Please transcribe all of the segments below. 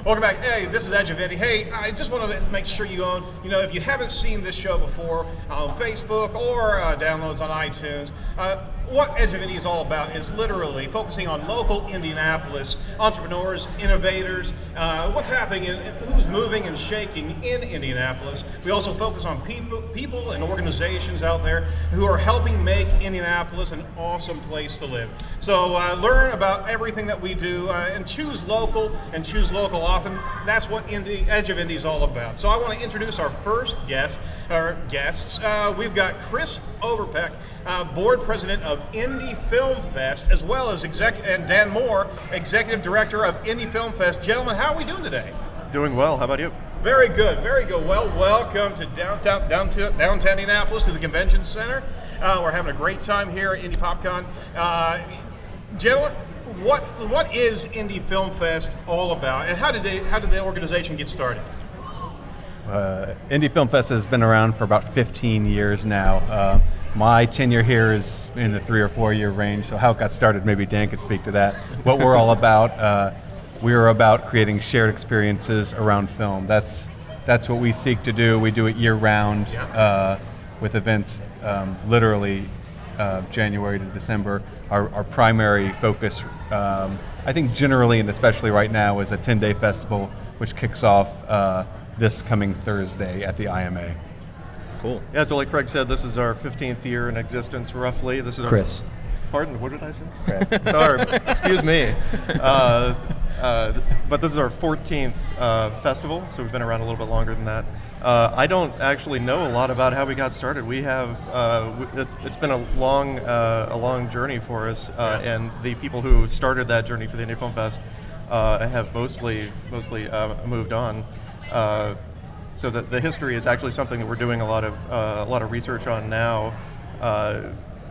Welcome back. Hey, this is Edge of Indy. Hey, I just want to make sure if you haven't seen this show before on Facebook or downloads on iTunes, what Edge of Indy is all about is literally focusing on local Indianapolis entrepreneurs, innovators, what's happening, who's moving and shaking in Indianapolis. We also focus on people and organizations out there who are helping make Indianapolis an awesome place to live. So learn about everything that we do and choose local often. That's what Edge of Indy is all about. So I want to introduce our first guests. We've got Chris Overpeck, board president of Indy Film Fest, as well as and Dan Moore, executive director of Indy Film Fest. Gentlemen, how are we doing today? Doing well. How about you? Very good, very good. Well, welcome to downtown Indianapolis, to the convention center. We're having a great time here at Indy PopCon. Gentlemen, what is Indy Film Fest all about, and how did the organization get started? Indy Film Fest has been around for about 15 years now. My tenure here is in the 3 or 4 year range, so how it got started, maybe Dan could speak to that. What we're all about, we're about creating shared experiences around film. That's what we seek to do. We do it year round with events literally January to December. Our primary focus, I think generally and especially right now, is a 10-day festival which kicks off this coming Thursday at the IMA. Cool. Yeah, so like Craig said, this is our 15th year in existence, roughly. This is Chris. Pardon, what did I say? Craig. Sorry, excuse me. But this is our 14th festival, so we've been around a little bit longer than that. I don't actually know a lot about how we got started. We have it's been a long journey for us, and the people who started that journey for the Indy Film Fest have mostly moved on. So the history is actually something that we're doing a lot of research on now,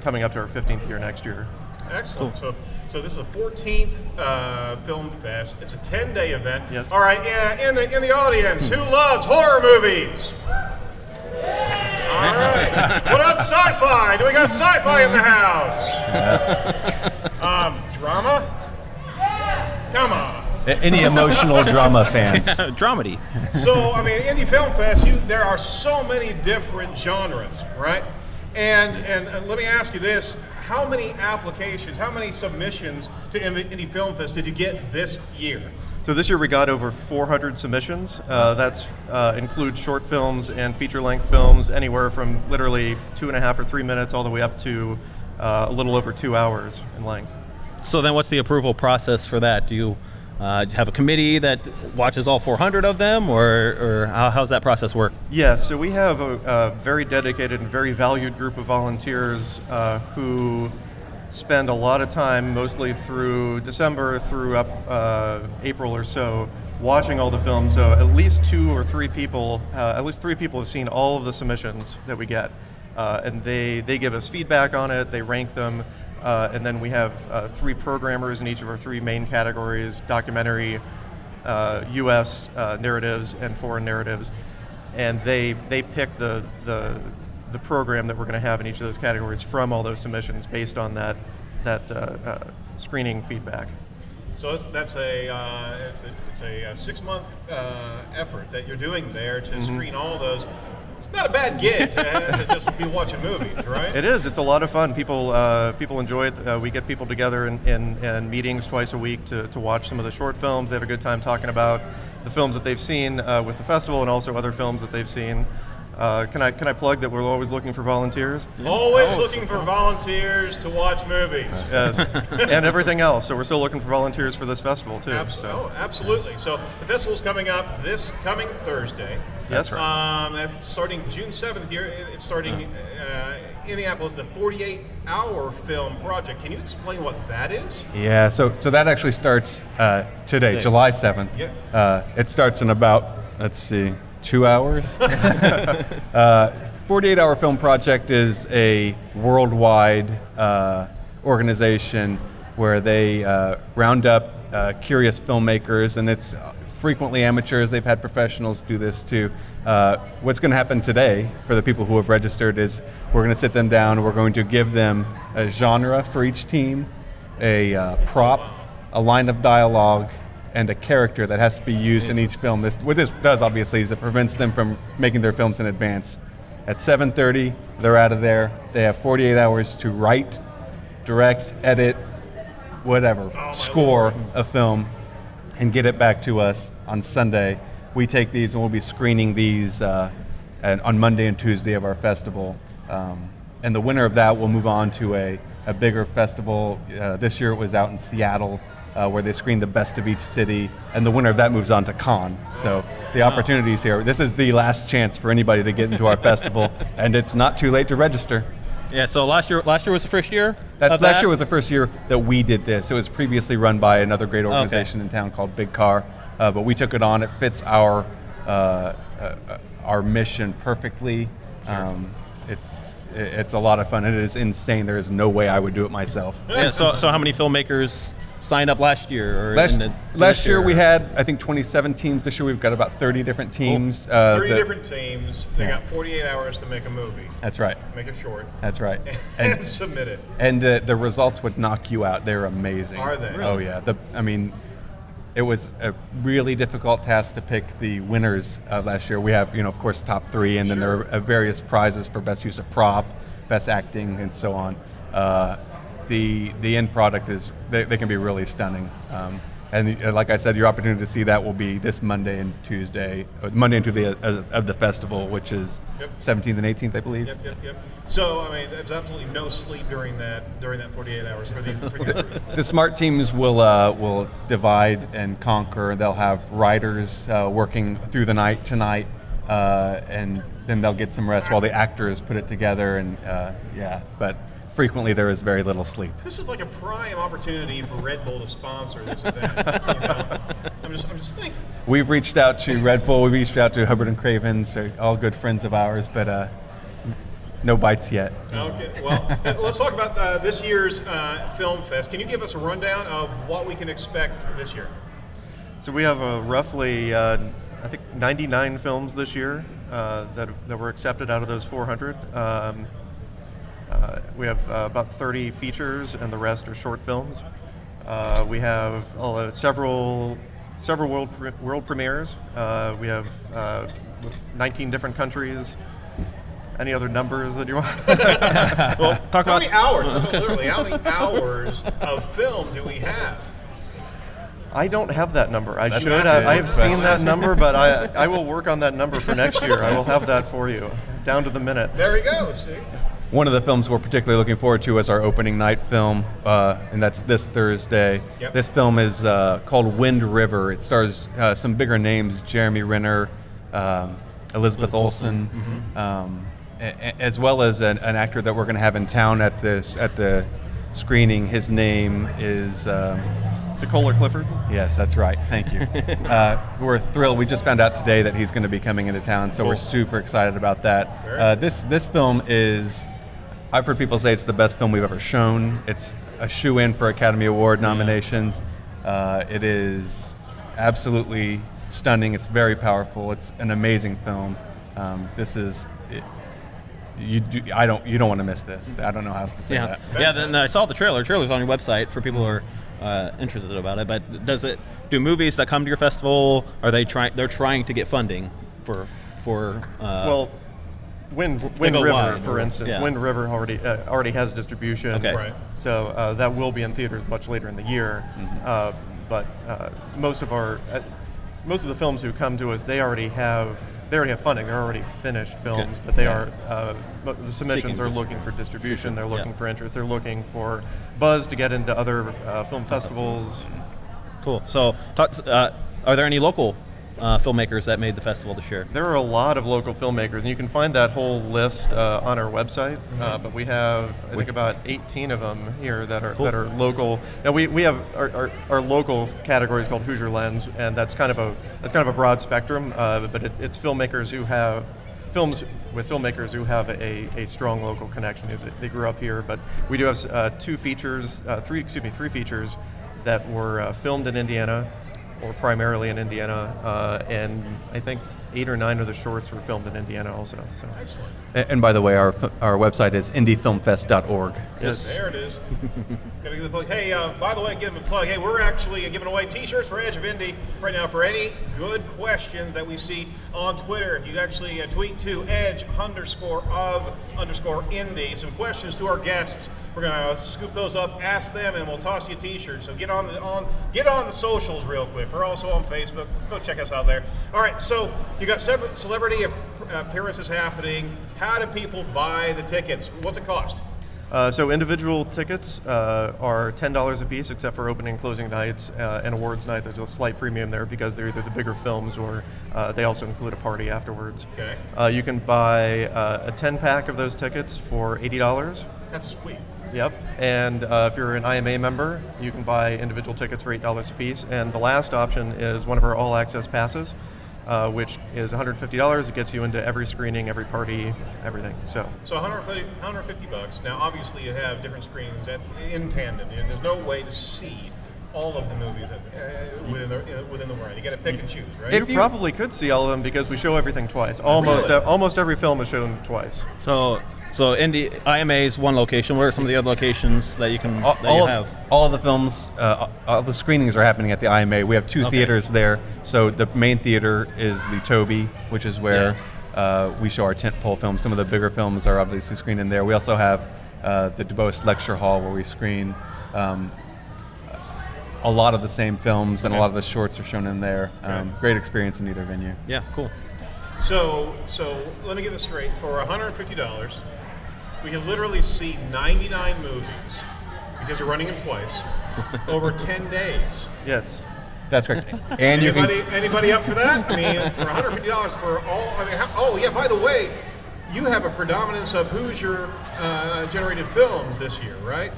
coming up to our 15th year next year. Excellent. Cool. So this is the 14th Film Fest. It's a 10-day event. Yes. All right. In the audience, who loves horror movies? All right. What about sci-fi? Do we got sci-fi in the house? Drama? Come on. Any emotional drama fans? Dramedy. So, I mean, Indy Film Fest, there are so many different genres, right? And let me ask you this. How many applications, how many submissions to Indy Film Fest did you get this year? So this year we got over 400 submissions. That's includes short films and feature-length films, anywhere from literally 2.5 or 3 minutes all the way up to a little over 2 hours in length. So then what's the approval process for that? Do you have a committee that watches all 400 of them, or how's that process work? Yes, so we have a very dedicated and very valued group of volunteers who spend a lot of time, mostly through December through up April or so, watching all the films. So at least 2 or 3 people, have seen all of the submissions that we get, and they give us feedback on it, they rank them. And then we have 3 programmers in each of our 3 main categories: documentary, U.S. Narratives, and foreign narratives. And they pick the program that we're going to have in each of those categories from all those submissions based on that screening feedback. So it's a 6-month effort that you're doing there to screen all those. It's not a bad gig to just be watching movies, right? It is. It's a lot of fun. People enjoy it. We get people together in meetings twice a week to watch some of the short films. They have a good time talking about the films that they've seen with the festival, and also other films that they've seen. Can I plug that we're always looking for volunteers? Always looking for volunteers to watch movies. Yes, and everything else. So we're still looking for volunteers for this festival too. Absolutely. So the festival's coming up this coming Thursday. Yes. That's starting June 7th here. It's starting Indianapolis, the 48-hour film project. Can you explain what that is? Yeah, so that actually starts today, July 7th. Yeah. It starts in about, 2 hours. 48-hour film project is a worldwide organization where they round up curious filmmakers, and it's frequently amateurs. They've had professionals do this too. What's going to happen today for the people who have registered is we're going to sit them down and we're going to give them a genre for each team, a prop, a line of dialogue, and a character that has to be used in each film. What this does, obviously, is it prevents them from making their films in advance. At 7:30, they're out of there. They have 48 hours to write, direct, edit, whatever, score a film, and get it back to us on Sunday. We take these and we'll be screening these on Monday and Tuesday of our festival. And the winner of that will move on to a bigger festival. This year it was out in Seattle, where they screened the best of each city, and the winner of that moves on to Cannes. So the opportunities here, this is the last chance for anybody to get into our festival, and it's not too late to register. Yeah. So last year was the first year. Last year was the first year that we did this. It was previously run by another great organization in town called Big Car, but we took it on. It fits our mission perfectly. Sure. It's a lot of fun. It is insane. There is no way I would do it myself. Yeah. So how many filmmakers signed up last year? Or Last year we had, I think, 27 teams. This year we've got about 30 different teams. 30 different teams. They got 48 hours to make a movie. That's right. Make it short. That's right. And submit it. And the results would knock you out. They're amazing. Are they? Oh, yeah. It was a really difficult task to pick the winners of last year. We have, of course, top three, and then there are various prizes for best use of prop, best acting, and so on. The end product is, they can be really stunning. And like I said, your opportunity to see that will be this Monday and Tuesday, of the festival, which is 17th and 18th, I believe. Yep. So, there's absolutely no sleep during that 48 hours for these group. The smart teams will divide and conquer. They'll have writers working through the night tonight, and then they'll get some rest while the actors put it together. And but frequently there is very little sleep. This is like a prime opportunity for Red Bull to sponsor this event. I'm just thinking. We've reached out to Red Bull. We've reached out to Hubbard and Cravens. They're all good friends of ours, but no bites yet. Okay. Well, let's talk about this year's Film Fest. Can you give us a rundown of what we can expect this year? So we have roughly, I think, 99 films this year that were accepted out of those 400. We have about 30 features, and the rest are short films. We have several world premieres. We have 19 different countries. Any other numbers that you want? Well, talk about how many hours? Literally, how many hours of film do we have? I don't have that number. I should not have. it. I have seen that number, but I will work on that number for next year. I will have that for you, down to the minute. There we go. See? One of the films we're particularly looking forward to is our opening night film, and that's this Thursday. Yep. This film is called Wind River. It stars some bigger names: Jeremy Renner, Elizabeth Olsen, as well as an actor that we're going to have in town at the screening. His name is DeCola Clifford? Yes, that's right. Thank you. We're thrilled. We just found out today that he's going to be coming into town, so we're super excited about that. This film is, I've heard people say it's the best film we've ever shown. It's a shoe-in for Academy Award nominations. It is absolutely stunning. It's very powerful. It's an amazing film. You don't want to miss this. I don't know how else to say that. Yeah. Then I saw the trailer. Trailer's on your website for people who are interested about it. But do movies that come to your festival, they're trying to get funding for well, Wind River, for instance. Yeah. Wind River already has distribution. Okay. Right. So that will be in theaters much later in the year. But most of the films who come to us, they already have funding. They're already finished films, but they are the submissions are looking for distribution. They're looking for interest. They're looking for buzz to get into other film festivals. Cool. So, are there any local filmmakers that made the festival this year? There are a lot of local filmmakers, and you can find that whole list on our website. But we have, I think, about 18 of them here that are local. Now we have our local category is called Hoosier Lens, and that's kind of a broad spectrum. But it's filmmakers who have films with filmmakers who have a strong local connection. They grew up here. But we do have three features that were filmed in Indiana, or primarily in Indiana, and I think 8 or 9 of the shorts were filmed in Indiana also. So. Excellent. And by the way, our website is indyfilmfest.org. Yes. There it is. Gotta give the plug. Hey, by the way, give them a plug. Hey, we're actually giving away T-shirts for Edge of Indy right now for any good questions that we see on Twitter. If you actually tweet to Edge_of_Indy some questions to our guests, we're gonna scoop those up, ask them, and we'll toss you a T-shirt. So get on the socials real quick. We're also on Facebook. Go check us out there. All right, so you got several celebrity appearances happening. How do people buy the tickets? What's it cost? So individual tickets are $10 a piece, except for opening and closing nights and awards night. There's a slight premium there because they're either the bigger films or they also include a party afterwards. Okay. You can buy a 10-pack of those tickets for $80. That's sweet. Yep. And if you're an IMA member, you can buy individual tickets for $8 a piece. And the last option is one of our all-access passes, which is $150. It gets you into every screening, every party, everything. So $150. Now, obviously, you have different screenings in tandem. There's no way to see all of the movies within the run. You got to pick and choose, right? you probably could see all of them because we show everything twice. Almost every film is shown twice. So Indy IMA is one location. What are some of the other locations that you can have? All of the films, all the screenings are happening at the IMA. We have two theaters there. So the main theater is the Toby, which is where we show our tentpole films. Some of the bigger films are obviously screened in there. We also have the DuBose Lecture Hall where we screen a lot of the same films, and a lot of the shorts are shown in there. Great experience in either venue. Yeah, cool. So let me get this straight. For $150, we can literally see 99 movies because you're running them twice over 10 days. Yes. That's correct. And Anybody up for that? I mean, for $150 for all. I mean, oh yeah. By the way, you have a predominance of Hoosier generated films this year, right?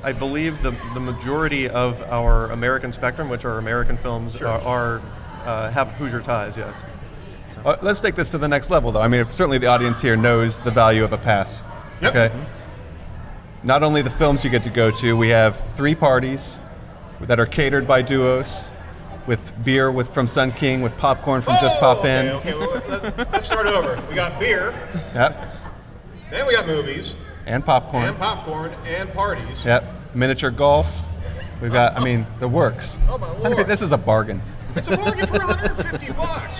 I believe the majority of our American spectrum, which are American films, have Hoosier ties. Yes. Let's take this to the next level, though. I mean, certainly the audience here knows the value of a pass. Yep. Okay. Not only the films you get to go to, we have 3 parties that are catered by duos, with beer from Sun King, with popcorn from Just Pop In. Okay. Well, let's start over. We got beer. Yep. Then we got movies. And popcorn. And parties. Yep. Miniature golf. We've got, the works. Oh my Lord. This is a bargain. It's a bargain for $150.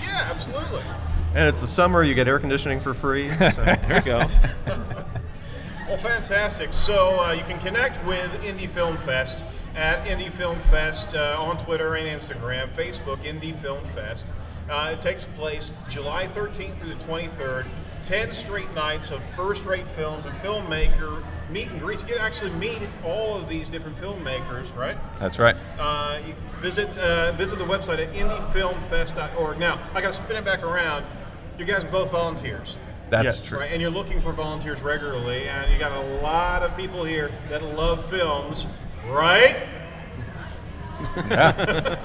Yeah, absolutely. And it's the summer, you get air conditioning for free. So. There you go. Well, fantastic. So you can connect with Indy Film Fest at Indy Film Fest on Twitter and Instagram, Facebook, Indy Film Fest. It takes place July 13th through the 23rd. 10 straight nights of first-rate films and filmmaker meet and greets. You can actually meet all of these different filmmakers, right? That's right. You visit the website at indyfilmfest.org. Now, I got to spin it back around. You guys are both volunteers. That's true. Right? And you're looking for volunteers regularly, and you got a lot of people here that love films, right? Yeah.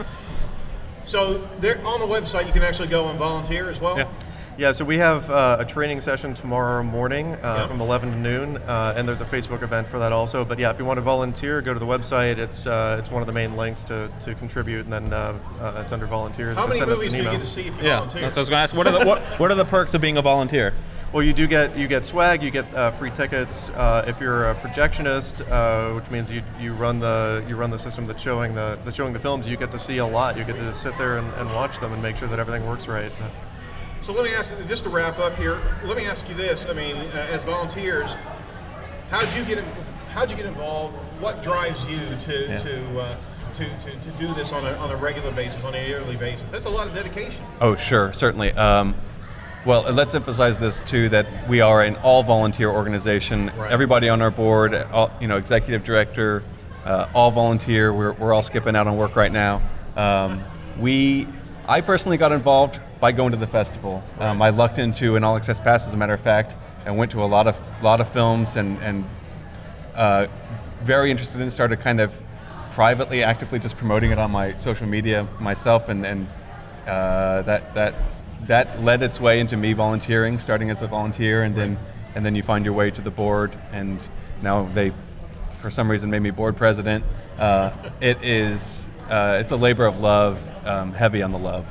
So there on the website, you can actually go and volunteer as well. Yeah. Yeah, so we have a training session tomorrow morning from 11 to noon, and there's a Facebook event for that also. But yeah, if you want to volunteer, go to the website. It's one of the main links to contribute, and then it's under volunteers. How many Send us movies an do you email. get to see if you Yeah, volunteer? that's what I was going to ask. What are the perks of being a volunteer? Well, you get swag, you get free tickets. If you're a projectionist, which means you run the system that's showing the films, you get to see a lot. You get to sit there and watch them and make sure that everything works right. So let me ask, just to wrap up here, let me ask you this. I mean, as volunteers, how'd you get involved? What drives you to do this on a regular basis, on a yearly basis? That's a lot of dedication. Oh, sure, certainly. Well, let's emphasize this too, that we are an all-volunteer organization. Right. Everybody on our board, executive director, all volunteer. We're all skipping out on work right now. I personally got involved by going to the festival. I lucked into an all-access pass, as a matter of fact, and went to a lot of films and very interested in it. Started kind of privately, actively just promoting it on my social media myself, and that led its way into me volunteering, starting as a volunteer, and then you find your way to the board, and now they, for some reason, made me board president. It's a labor of love, heavy on the love.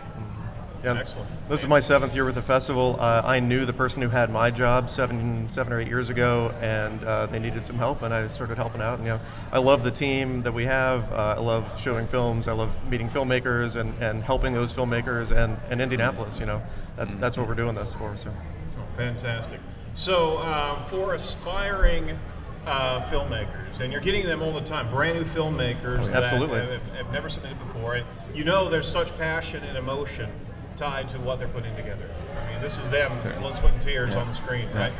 Yeah. Excellent. This is my 7th year with the festival. I knew the person who had my job 7 or 8 years ago, and they needed some help, and I started helping out. And I love the team that we have. I love showing films. I love meeting filmmakers and helping those filmmakers. And Indianapolis, that's what we're doing this for. So. Oh, fantastic. So for aspiring filmmakers, and you're getting them all the time, brand new filmmakers Absolutely. that have never submitted before, and there's such passion and emotion tied to what they're putting together. I mean, this is them, blood, sweat, and tears on the screen, right?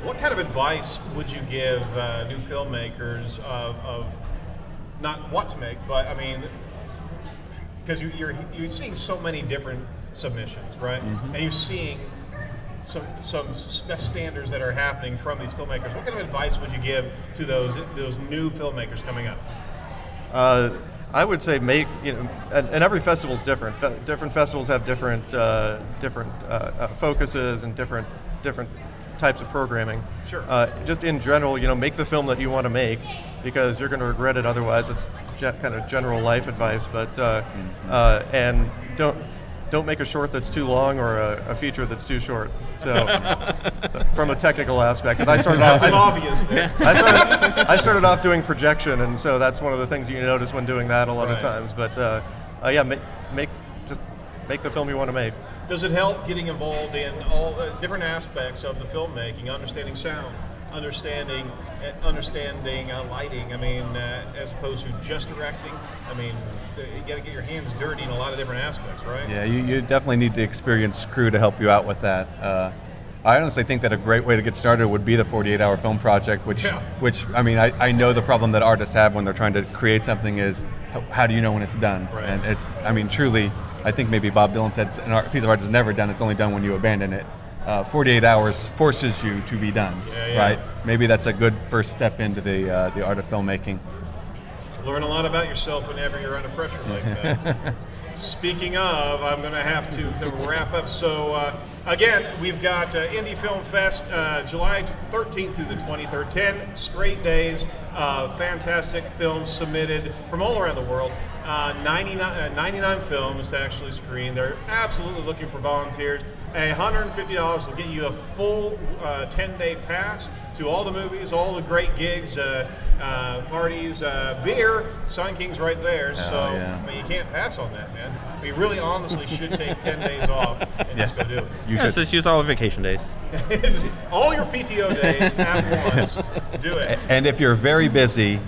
What kind of advice would you give new filmmakers of not what to make, but I mean, because you're seeing so many different submissions, right? And you're seeing some standards that are happening from these filmmakers. What kind of advice would you give to those new filmmakers coming up? I would say and every festival is different. Different festivals have different focuses and different types of programming. Sure. Just in general, make the film that you want to make, because you're going to regret it otherwise. It's kind of general life advice, but and don't make a short that's too long or a feature that's too short. So, from a technical aspect, because I started off, obvious there. I started off doing projection, and so that's one of the things you notice when doing that a lot of Right. times. But make the film you want to make. Does it help getting involved in all different aspects of the filmmaking, understanding sound, understanding lighting? I mean, as opposed to just directing. I mean, you got to get your hands dirty in a lot of different aspects, right? Yeah, you definitely need the experienced crew to help you out with that. I honestly think that a great way to get started would be the 48-hour film project, which I mean, I know the problem that artists have when they're trying to create something is, how do you know when it's done? Right. And it's, I mean, truly, I think maybe Bob Dylan said, a piece of art is never done, it's only done when you abandon it. 48 hours forces you to be done, right? Maybe that's a good first step into the art of filmmaking. Learn a lot about yourself whenever you're under pressure like that. Speaking of, I'm going to have to wrap up. So, again, we've got Indy Film Fest, July 13th through the 23rd, 10 straight days of fantastic films submitted from all around the world. 99 films to actually screen. They're absolutely looking for volunteers. $150 will get you a full 10-day pass to all the movies, all the great gigs, parties, beer. Sun King's right there, so I mean, you can't pass on that, man. We really honestly should take 10 days off and just go do it. You should just use all the vacation days. All your PTO days at once. Do it. And if you're very busy,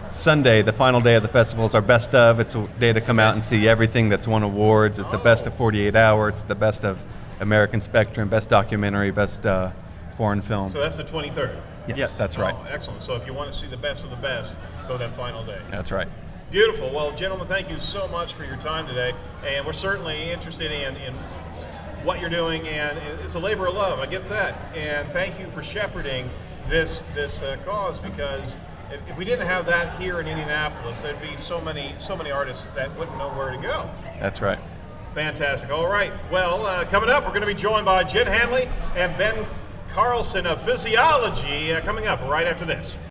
Sunday, the final day of the festival, is our best of. It's a day to come out and see everything that's won awards. It's the best of 48 Hour. It's the best of American Spectrum, best documentary, best foreign film. So that's the 23rd. Yes, that's right. Oh, excellent. So if you want to see the best of the best, go that final day. That's right. Beautiful. Well, gentlemen, thank you so much for your time today. And we're certainly interested in what you're doing, and it's a labor of love. I get that. And thank you for shepherding this cause, because if we didn't have that here in Indianapolis, there'd be so many artists that wouldn't know where to go. That's right. Fantastic. All right. Well, coming up, we're going to be joined by Jen Hanley and Ben Carlson of Physiology coming up right after this.